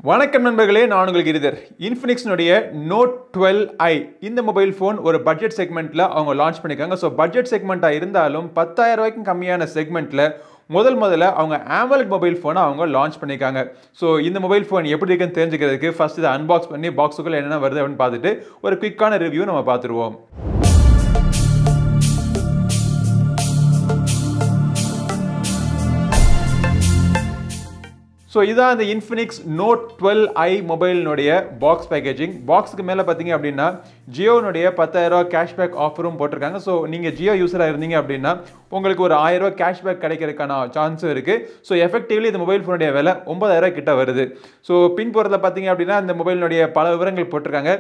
வணக்கம் நண்பர்களே, நான் உங்கள் கிரிதர். Infinix நுடைய Note 12i இந்த மொபைல் ஃபோன் ஒரு பட்ஜெட் செக்மெண்ட்ல அவங்க லான்ச் பண்ணிருக்காங்க. ஸோ பட்ஜெட் செக்மெண்ட்டா இருந்தாலும் 10,000 ரூபாய்க்கும் கம்மியான செக்மெண்ட்ல முதல்ல அவங்க AMOLED மொபைல் ஃபோனை அவங்க லான்ச் பண்ணிருக்காங்க. ஸோ இந்த மொபைல் ஃபோன் எப்படி இருக்குன்னு தெரிஞ்சுக்கிறதுக்கு ஃபர்ஸ்ட் இதை அன்பாக்ஸ் பண்ணி பாக்ஸுக்குள்ள என்னென்ன வருது அப்படின்னு பார்த்துட்டு ஒரு குயிக்கான ரிவ்யூ நம்ம பார்த்துருவோம். ஸோ இதான் இந்த Infinix Note 12i மொபைலினுடைய பாக்ஸ் பேக்கேஜிங். பாக்ஸுக்கு மேலே பார்த்தீங்க அப்படின்னா ஜியோனுடைய 10,000 ரூபா கேஷ்பேக் ஆஃபரும் போட்டிருக்காங்க. ஸோ நீங்கள் ஜியோ யூஸராக இருந்தீங்க அப்படின்னா உங்களுக்கு ஒரு 1000 ரூபா கேஷ்பேக் கிடைக்கிறதுக்கான சான்ஸும் இருக்குது. ஸோ எஃபெக்டிவ்லி இந்த மொபைல் ஃபோனுடைய விலை 9,000 கிட்ட வருது. ஸோ பின்புறத்தில் பார்த்தீங்க அப்படின்னா இந்த மொபைலினுடைய பல விவரங்கள் போட்டிருக்காங்க.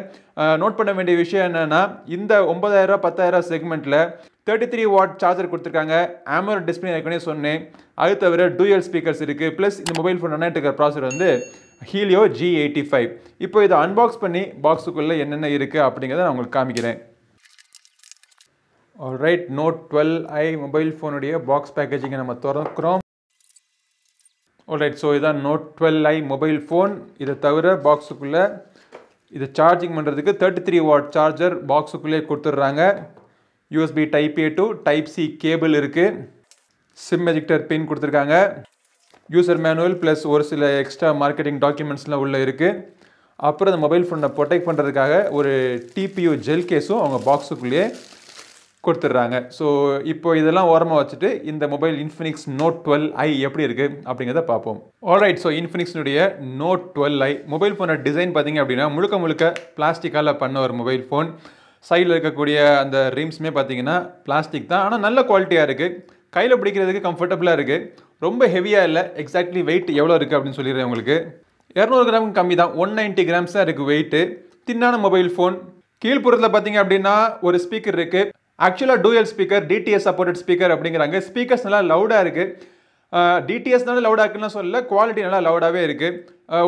நோட் பண்ண வேண்டிய விஷயம் என்னென்னா இந்த 9,000 ரூபா 10,000 செக்மெண்ட்டில் 33 வாட் சார்ஜர் கொடுத்துருக்காங்க. AMOLED டிஸ்பிளே ஏற்கனவே சொன்னேன். அது தவிர டூயல் ஸ்பீக்கர்ஸ் இருக்குது. ப்ளஸ் இந்த மொபைல் ஃபோன் ரன் இருக்கிற ப்ராசர் வந்து ஹீலியோ G85. இப்போ இதை அன்பாக்ஸ் பண்ணி பாக்ஸுக்குள்ளே என்னென்ன இருக்குது அப்படிங்கிறத நான் உங்களுக்கு காமிக்கிறேன். ஆல்ரைட், Note 12i மொபைல் ஃபோனுடைய பாக்ஸ் பேக்கேஜிங்கை நம்ம திறக்கிறோம். ஆல்ரைட், ஸோ இதான் Note 12i மொபைல் ஃபோன். இதை தவிர பாக்ஸுக்குள்ளே இதை சார்ஜிங் பண்ணுறதுக்கு 33 வாட் சார்ஜர் பாக்ஸுக்குள்ளே கொடுத்துட்றாங்க. USB Type A to Type C cable இருக்குது. சிம் எஜெக்டர் பின் கொடுத்துருக்காங்க. யூசர் மேனுவல் ப்ளஸ் ஒரு சில எக்ஸ்ட்ரா மார்க்கெட்டிங் டாக்குமெண்ட்ஸ்லாம் உள்ளே இருக்குது. அப்புறம் இந்த மொபைல் ஃபோனை ப்ரொடெக்ட் பண்ணுறதுக்காக ஒரு TPU ஜெல் கேஸும் அவங்க பாக்ஸுக்குள்ளேயே கொடுத்துட்றாங்க. ஸோ இப்போ இதெல்லாம் ஓரமாக வச்சுட்டு இந்த மொபைல் Infinix Note 12i எப்படி இருக்குது அப்படிங்கிறத பார்ப்போம். ஆல்ரைட், ஸோ Infinixனுடைய Note 12i மொபைல் ஃபோனோட டிசைன் பார்த்தீங்க அப்படின்னா முழுக்க பிளாஸ்டிக்கால் பண்ண ஒரு மொபைல் ஃபோன். சைடில் இருக்கக்கூடிய அந்த ரிம்ஸுமே பார்த்தீங்கன்னா பிளாஸ்டிக் தான், ஆனால் நல்ல குவாலிட்டியாக இருக்குது. கையில் பிடிக்கிறதுக்கு கம்ஃபர்டபுளாக இருக்குது. ரொம்ப ஹெவியாக இல்லை. எக்ஸாக்ட்லி வெயிட் எவ்வளோ இருக்குது அப்படின்னு சொல்லிடுறேன் உங்களுக்கு. 200 கிராம் கம்மி தான், 190 கிராம்ஸ் தான் இருக்குது வெயிட்டு. தின்னான மொபைல் ஃபோன். கீழ்ப்புறத்தில் பார்த்தீங்க அப்படின்னா ஒரு ஸ்பீக்கர் இருக்குது. ஆக்சுவலாக dual speaker, DTS supported speaker அப்படிங்கிறாங்க. ஸ்பீக்கர்ஸ் நல்லா லவுடாக இருக்குது. DTSனால லவுடாக இருக்குன்னு சொல்லல, குவாலிட்டி நல்லா லவுடாகவே இருக்குது.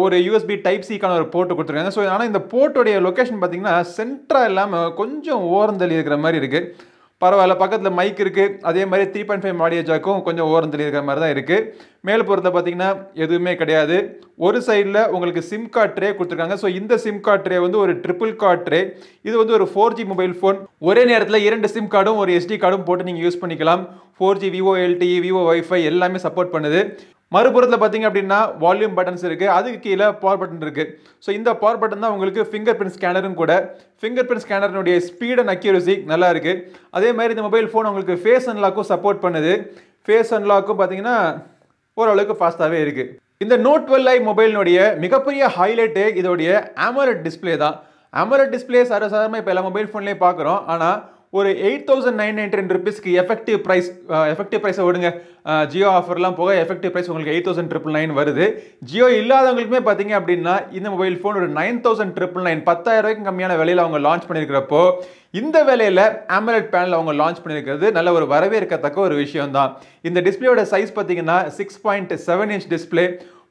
ஒரு USB Type Cக்கான ஒரு போர்ட்டு கொடுத்துருக்காங்க. ஸோ ஆனால் இந்த போர்ட்டோடைய லொக்கேஷன் பார்த்தீங்கன்னா சென்டராக இல்லாமல் கொஞ்சம் ஓரந்தள்ளி இருக்கிற மாதிரி இருக்குது. பரவாயில்ல, பக்கத்தில் மைக் இருக்குது. அதே மாதிரி 3.5 ஆடியோ ஜாக்கும் கொஞ்சம் ஓரந்தள்ளி இருக்கிற மாதிரி தான் இருக்குது. மேல் புறத்தில் பார்த்தீங்கன்னா எதுவுமே கிடையாது. ஒரு சைடில் உங்களுக்கு சிம் கார்டு ட்ரே கொடுத்துருக்காங்க. ஸோ இந்த சிம் கார்டு ட்ரே வந்து ஒரு ட்ரிபிள் கார்டு ட்ரே. இது வந்து ஒரு 4G மொபைல் ஃபோன். ஒரே நேரத்தில் 2 சிம் கார்டும் ஒரு SD கார்டும் போட்டு நீங்கள் யூஸ் பண்ணிக்கலாம். 4G Vivo LTE Vivo Wi-Fi எல்லாமே சப்போர்ட் பண்ணுது. மறுபுறத்தில் பார்த்தீங்க அப்படின்னா வால்யூம் பட்டன்ஸ் இருக்குது. அதுக்கு கீழே பவர் பட்டன் இருக்குது. ஸோ இந்த பவர் பட்டன் தான் உங்களுக்கு ஃபிங்கர் பிரிண்ட் ஸ்கேனரும் கூட. ஃபிங்கர் பிரிண்ட் ஸ்கேனருடைய ஸ்பீட் அண்ட் அக்யூரசி நல்லா இருக்குது. அதே மாதிரி இந்த மொபைல் ஃபோன் உங்களுக்கு ஃபேஸ் அன்லாக்கும் சப்போர்ட் பண்ணுது. ஃபேஸ் அன்லாக்கும் பார்த்தீங்கன்னா ஓரளவுக்கு ஃபாஸ்ட்டாகவே இருக்குது. இந்த Note 12i மொபைலினுடைய மிகப்பெரிய ஹைலைட்டே இதோடைய AMOLED டிஸ்பிளே தான். AMOLED டிஸ்பிளே சாதாரணமாக இப்போ எல்லா மொபைல் ஃபோன்லேயும் பார்க்குறோம். ஆனால் ஒரு 8,999 ருபீஸ்க்கு எஃபெக்டிவ் ப்ரைஸை விடுங்க, ஜியோ ஆஃபர்லாம் போக எஃபெக்டிவ் ப்ரைஸ் உங்களுக்கு 8,999 வருது. ஜியோ இல்லாதவங்களுக்குமே பார்த்தீங்க அப்படின்னா இந்த மொபைல் ஃபோன் ஒரு 9,999, 10,000 ரூபாய்க்கு கம்மியான விலையில் அவங்க லான்ச் பண்ணியிருக்கிறப்போ இந்த வேலையில் AMOLED பேனல் அவங்க லான்ச் பண்ணியிருக்கிறது நல்ல ஒரு வரவேற்கத்தக்க ஒரு விஷயம் தான். இந்த டிஸ்பிளேயோட சைஸ் பார்த்தீங்கன்னா 6.7 இன்ச் டிஸ்பிளே.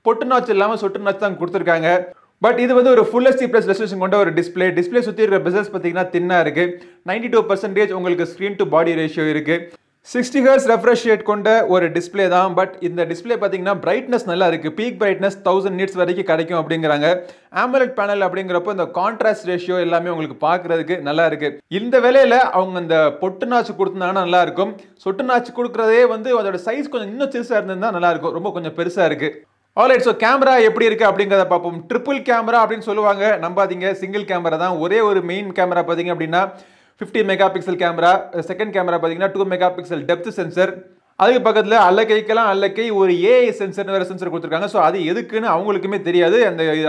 பொட்டு நாச்சு இல்லாமல் சொட்டு நாச்சு தான் கொடுத்துருக்காங்க. பட் இது வந்து ஒரு ஃபுல் HD ப்ளஸ் ரெசல்யூஷன் கொண்ட ஒரு டிஸ்பிளே சுற்றி இருக்கிற பெசல்ஸ் பார்த்தீங்கன்னா தின்னாக இருக்குது. 92% உங்களுக்கு ஸ்க்ரீன் டு பாடி ரேஷியோ இருக்குது. 60 Hz ரெஃப்ரெஷ் ரேட் கொண்ட ஒரு டிஸ்பிளே தான். பட் இந்த டிஸ்பிளே பார்த்தீங்கன்னா பிரைட்னஸ் நல்லா இருக்குது. பீக் பிரைட்னஸ் 1000 நிட்ஸ் வரைக்கும் கிடைக்கும் அப்படிங்கிறாங்க. AMOLED பேனல் அப்படிங்கிறப்போ இந்த கான்ட்ராஸ்ட் ரேஷியோ எல்லாமே உங்களுக்கு பார்க்குறதுக்கு நல்லா இருக்குது. இந்த வேலையில் அவங்க இந்த பொட்டு நாச்சு கொடுத்துருந்தாங்கன்னா நல்லா இருக்கும். சொட்டு நாச்சு கொடுக்குறதே வந்து அதோட சைஸ் கொஞ்சம் இன்னும் சிறுசாக இருந்திருந்தால் நல்லா இருக்கும். ரொம்ப கொஞ்சம் பெருசாக இருக்குது. ஆல்ரைட், ஸோ கேமரா எப்படி இருக்குது அப்படிங்கிறத பார்ப்போம். ட்ரிபிள் கேமரா அப்படின்னு சொல்லுவாங்க, நம்பாதீங்க, சிங்கிள் கேமரா தான். ஒரே ஒரு மெயின் கேமரா பார்த்தீங்க அப்படின்னா 50 mega pixel camera. Second camera பார்த்தீங்கன்னா 2 மெகா பிக்சல் டெப்த் சென்சர். அதுக்கு பக்கத்தில் அல்லக்கை ஒரு AI சென்சர் வேறு சென்சர் கொடுத்துருக்காங்க. ஸோ அது எதுக்குன்னு அவங்களுக்குமே தெரியாது,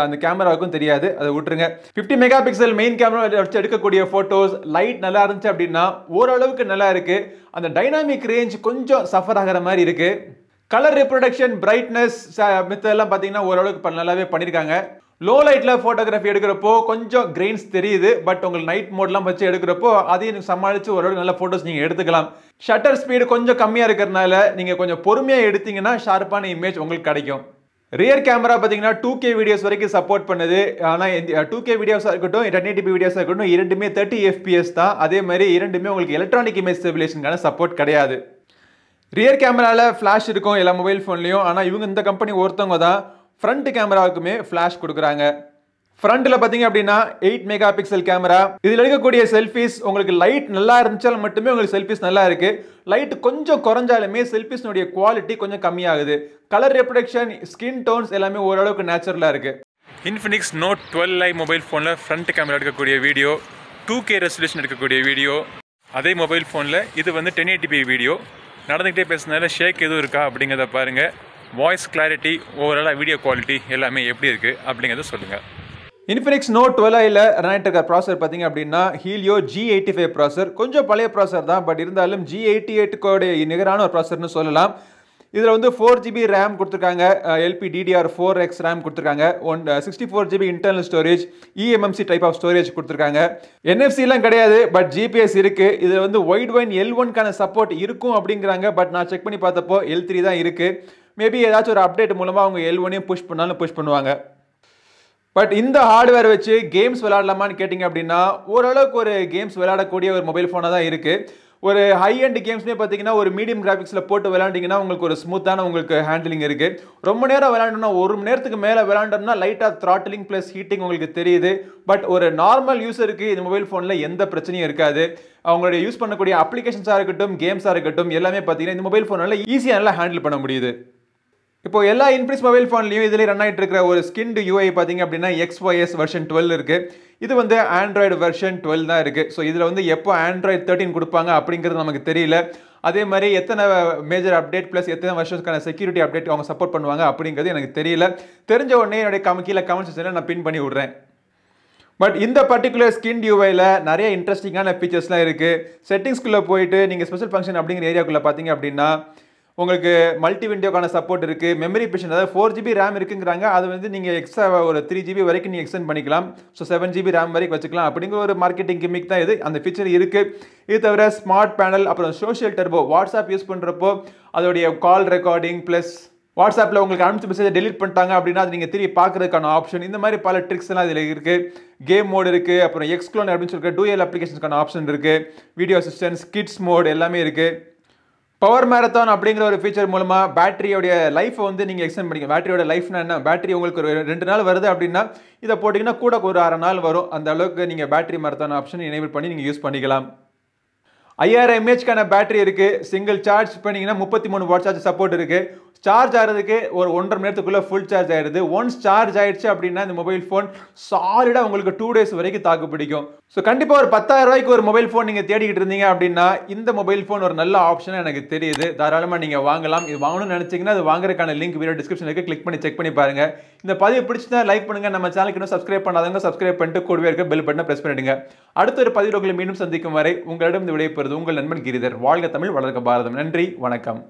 அந்த கேமராவுக்கும் தெரியாது, அதை விட்டுருங்க. 50 மெகா பிக்சல் மெயின் கேமரா வச்சு எடுக்கக்கூடிய ஃபோட்டோஸ் லைட் நல்லா இருந்துச்சு அப்படின்னா ஓரளவுக்கு நல்லா இருக்குது. அந்த டைனாமிக் ரேஞ்ச் கொஞ்சம் சஃபர் ஆகிற மாதிரி இருக்குது. கலர் ரிப்ரொடக்ஷன், பிரைட்னஸ் மித்தெல்லாம் பார்த்தீங்கன்னா ஓரளவுக்கு நல்லாவே பண்ணியிருக்காங்க. லோ லைட்டில் ஃபோட்டோகிராஃபி எடுக்கிறப்போ கொஞ்சம் கிரெயின்ஸ் தெரியுது. பட் உங்களுக்கு நைட் மோட்லாம் வச்சு எடுக்கிறப்போ அதையும் சமாளித்து ஓரளவுக்கு நல்ல ஃபோட்டோஸ் நீங்கள் எடுத்துக்கலாம். ஷட்டர் ஸ்பீடு கொஞ்சம் கம்மியாக இருக்கிறதுனால நீங்கள் கொஞ்சம் பொறுமையாக எடுத்தீங்கன்னா ஷார்ப்பான இமேஜ் உங்களுக்கு கிடைக்கும். ரியர் கேமரா பார்த்தீங்கன்னா 2K வீடியோஸ் வரைக்கும் சப்போர்ட் பண்ணுது. ஆனால் 2K வீடியோஸாக இருக்கட்டும் 1080p வீடியோஸாக இருக்கட்டும் இரண்டுமே 30 FPS தான். அதே மாதிரி இரண்டுமே உங்களுக்கு எலக்ட்ரானிக் இமேஜ் ஸ்டெபிலேஷனுக்கான சப்போர்ட் கிடையாது. ரியர் கேமராவில் ஃப்ளாஷ் இருக்கும் எல்லா மொபைல் ஃபோன்லேயும். ஆனால் இவங்க இந்த கம்பெனி ஒருத்தவங்க தான் ஃப்ரண்ட் கேமராவுக்குமே ஃபிளாஷ் கொடுக்குறாங்க. ஃப்ரண்ட்ல பாத்தீங்க அப்படின்னா 8 மெகா பிக்சல் கேமரா. இதில் எடுக்கக்கூடிய செல்ஃபிஸ் உங்களுக்கு லைட் நல்லா இருந்துச்சாலும் மட்டுமே உங்களுக்கு செல்ஃபிஸ் நல்லா இருக்கு. லைட் கொஞ்சம் குறைஞ்சாலுமே செல்ஃபிஸ்னுடைய குவாலிட்டி கொஞ்சம் கம்மியாகுது. கலர் ரெப்ரடக்ஷன், ஸ்கின் டோன்ஸ் எல்லாமே ஓரளவுக்கு நேச்சுரலா இருக்கு. Infinix Note 12i மொபைல் ஃபோனில் ஃப்ரண்ட் கேமரா எடுக்கக்கூடிய வீடியோ, 2K ரெசல்யூஷன் எடுக்கக்கூடிய வீடியோ. அதே மொபைல் ஃபோனில் இது வந்து 1080p வீடியோ. நடந்துகிட்டே பேசுனதால ஷேக் எதுவும் இருக்கா அப்படிங்கிறத பாருங்கள். வாய்ஸ் கிளாரிட்டி, ஓவராலாக வீடியோ குவாலிட்டி எல்லாமே எப்படி இருக்குது அப்படிங்கிறத சொல்லுங்கள். Infinix Note 12iல ரன் ஆகிட்டு இருக்க ப்ராசர் பார்த்தீங்க அப்படின்னா ஹீலியோ G85 ப்ராசர். கொஞ்சம் பழைய ப்ராசர் தான், பட் இருந்தாலும் G88 நிகரான ஒரு ப்ராசர்னு சொல்லலாம். இதில் வந்து 4GB ரேம் கொடுத்துருக்காங்க, LPDDR4X ரேம் கொடுத்துருக்காங்க, 64GB internal storage, eMMC type of storage கொடுத்துருக்காங்க. NFC-லாம் கிடையாது, பட் GPS இருக்குது. இதில் வந்து வைட் L1க்கான சப்போர்ட் இருக்கும் அப்படிங்கிறாங்க, பட் நான் செக் பண்ணி பார்த்தப்போ L3 தான் இருக்குது. மேபி ஏதாச்சும் ஒரு அப்டேட் மூலமாக அவங்க L1ஐயும் புஷ் பண்ணாலும் புஷ் பண்ணுவாங்க. பட் இந்த ஹார்ட்வேர் வச்சு கேம்ஸ் விளையாடலாமான்னு கேட்டிங்க அப்படின்னா ஓரளவுக்கு ஒரு கேம்ஸ் விளையாடக்கூடிய ஒரு மொபைல் ஃபோனாக தான் இருக்குது. ஒரு ஹை அண்ட் கேம்ஸ்மே பார்த்தீங்கன்னா ஒரு மீடியம் கிராஃபிக்ஸில் போட்டு விளையாண்டிங்கன்னா உங்களுக்கு ஒரு ஸ்மூத்தான உங்களுக்கு ஹேண்டிலிங் இருக்குது. ரொம்ப நேரம் விளையாடணும்னா, 1 மணி நேரத்துக்கு மேலே விளையாண்டோம்னா லைட்டாக த்ராட்டிலிங் ப்ளஸ் ஹீட்டிங் உங்களுக்கு தெரியுது. பட் ஒரு நார்மல் யூஸருக்கு இந்த மொபைல் ஃபோனில் எந்த பிரச்சனையும் இருக்காது. அவங்களுடைய யூஸ் பண்ணக்கூடிய அப்ளிகேஷன்ஸாக இருக்கட்டும், கேம்ஸாக இருக்கட்டும், எல்லாமே பார்த்தீங்கன்னா இந்த மொபைல் ஃபோனால் ஈஸியாக நல்லா ஹேண்டில் பண்ண முடியுது. இப்போ எல்லா Infinix மொபைல் ஃபோன்லையும் இதில் ரன் ஆகிட்டு இருக்கிற ஒரு ஸ்கின்ட் UI பார்த்தீங்க அப்படின்னா XYS வெர்ஷன் 12 இருக்குது. இது வந்து ஆண்ட்ராய்டு வெர்ஷன் 12 தான் இருக்குது. ஸோ இதில் வந்து எப்போ ஆண்ட்ராய்டு 13 கொடுப்பாங்க அப்படிங்கிறது நமக்கு தெரியல. அதே மாதிரி எத்தனை மேஜர் அப்டேட் ப்ளஸ் எத்தனை வருஷத்துக்கான செக்யூரிட்டி அப்டேட் அவங்க சப்போர்ட் பண்ணுவாங்க அப்படிங்கிறது எனக்கு தெரியல. தெரிஞ்ச உடனே என்னுடைய கீழே கமெண்ட் செக்ஷனில் நான் பின் பண்ணி விட்றேன். பட் இந்த பர்டிகுலர் ஸ்கின் UIயில் நிறைய இன்ட்ரெஸ்டிங்கான ஃபீச்சர்ஸ்லாம் இருக்குது. செட்டிங்ஸ்குள்ளே போயிட்டு நீங்கள் ஸ்பெஷல் ஃபங்க்ஷன் அப்படிங்கிற ஏரியாக்குள்ளே பார்த்தீங்க அப்படின்னா உங்களுக்கு மல்டி விண்டோக்கான சப்போர்ட் இருக்குது. மெமரி பிஷன், அதாவது 4GB ரேம் இருக்குங்கிறாங்க. அது வந்து நீங்கள் எக்ஸ்ட்ரா ஒரு 3GB வரைக்கும் நீங்கள் எக்ஸ்டெண்ட் பண்ணிக்கலாம். ஸோ 7GB ரேம் வரைக்கும் வச்சுக்கலாம் அப்படிங்கிற ஒரு மார்க்கெட்டிங் கிமிக் தான் இது. அந்த ஃபீச்சர் இருக்குது. இது தவிர ஸ்மார்ட் பேனல், அப்புறம் சோஷியல் டர்போ, வாட்ஸ்அப் யூஸ் பண்ணுறப்போ அதோடைய கால் ரெக்கார்டிங் ப்ளஸ் வாட்ஸ்அப்பில் உங்களுக்கு அனுப்பிச்ச மெசேஜை டெலிட் பண்ணிட்டாங்க அப்படின்னா அது நீங்கள் திரும்பி பார்க்குறதுக்கான ஆப்ஷன், இந்த மாதிரி பல ட்ரிக்ஸ் எல்லாம் இதில் இருக்குது. கேம் மோடு இருக்குது, அப்புறம் எக்ஸ்க்ளோன் அப்படின்னு சொல்லிட்டு டூயல் அப்ளிகேஷன்ஸ்க்கான ஆப்ஷன் இருக்குது. வீடியோ அசிஸ்டன்ஸ், கிட்ஸ் மோட் எல்லாமே இருக்குது. பவர் மேரத்தான் அப்படிங்கிற ஒரு ஃபீச்சர் மூலமாக பேட்டரியோடைய லைஃப்பை வந்து நீங்கள் எக்ஸ்டெண்ட் பண்ணிக்கலாம். பேட்டரியோட லைஃப்னா என்ன, பேட்டரி உங்களுக்கு ஒரு 2 நாள் வருது அப்படின்னா இதை போட்டிங்கன்னா கூட ஒரு 1/2 நாள் வரும். அந்த அளவுக்கு நீங்கள் பேட்டரி மேரத்தான் ஆப்ஷன் எனேபிள் பண்ணி நீங்கள் யூஸ் பண்ணிக்கலாம். 5000 mAhக்கான பேட்டரி இருக்குது. சிங்கிள் சார்ஜ் பண்ணிங்கன்னா 33 வாட் சார்ஜ் சப்போர்ட் இருக்குது. சார்ஜ் ஆகிறதுக்கு ஒரு 1.5 மணி நேரத்துக்குள்ளே ஃபுல் சார்ஜ் ஆகிடுது. ஒன்ஸ் சார்ஜ் ஆகிடுச்சு அப்படின்னா இந்த மொபைல் ஃபோன் சாலிடாக உங்களுக்கு 2 days வரைக்கும் தாக்கு பிடிக்கும். ஸோ கண்டிப்பாக ஒரு 10,000 ரூபாய்க்கு ஒரு மொபைல் ஃபோன் நீங்கள் தேடிக்கிட்டு இருந்தீங்க அப்படின்னா இந்த மொபைல் ஃபோன் ஒரு நல்ல ஆப்ஷனாக எனக்கு தெரியுது. தாராளமாக நீங்கள் வாங்கலாம். இது வாங்கணும்னு நினச்சிங்கன்னா அது வாங்குறதுக்கான லிங்க் வீடியோ டிஸ்கிரிப்ஷனில் இருக்குது. கிளிக் பண்ணி செக் பண்ணி பாருங்கள். இந்த பதிவு பிடிச்சிருந்தா லைக் பண்ணுங்கள். நம்ம சேனலுக்கு இன்னும் சப்ஸ்கிரைப் பண்ணாதவங்க சப்ஸ்கிரைப் பண்ணிட்டு கூடவே இருக்க பெல் பட்டனை ப்ரெஸ் பண்ணிடுங்க. அடுத்த ஒரு பதிவில் உங்களை மீண்டும் சந்திக்கும் வரை உங்களிடம் இந்த விடைபெறுவது உங்கள் நண்பன் கிரிதர். வாழ்க தமிழ், வளர்க பாரதம். நன்றி, வணக்கம்.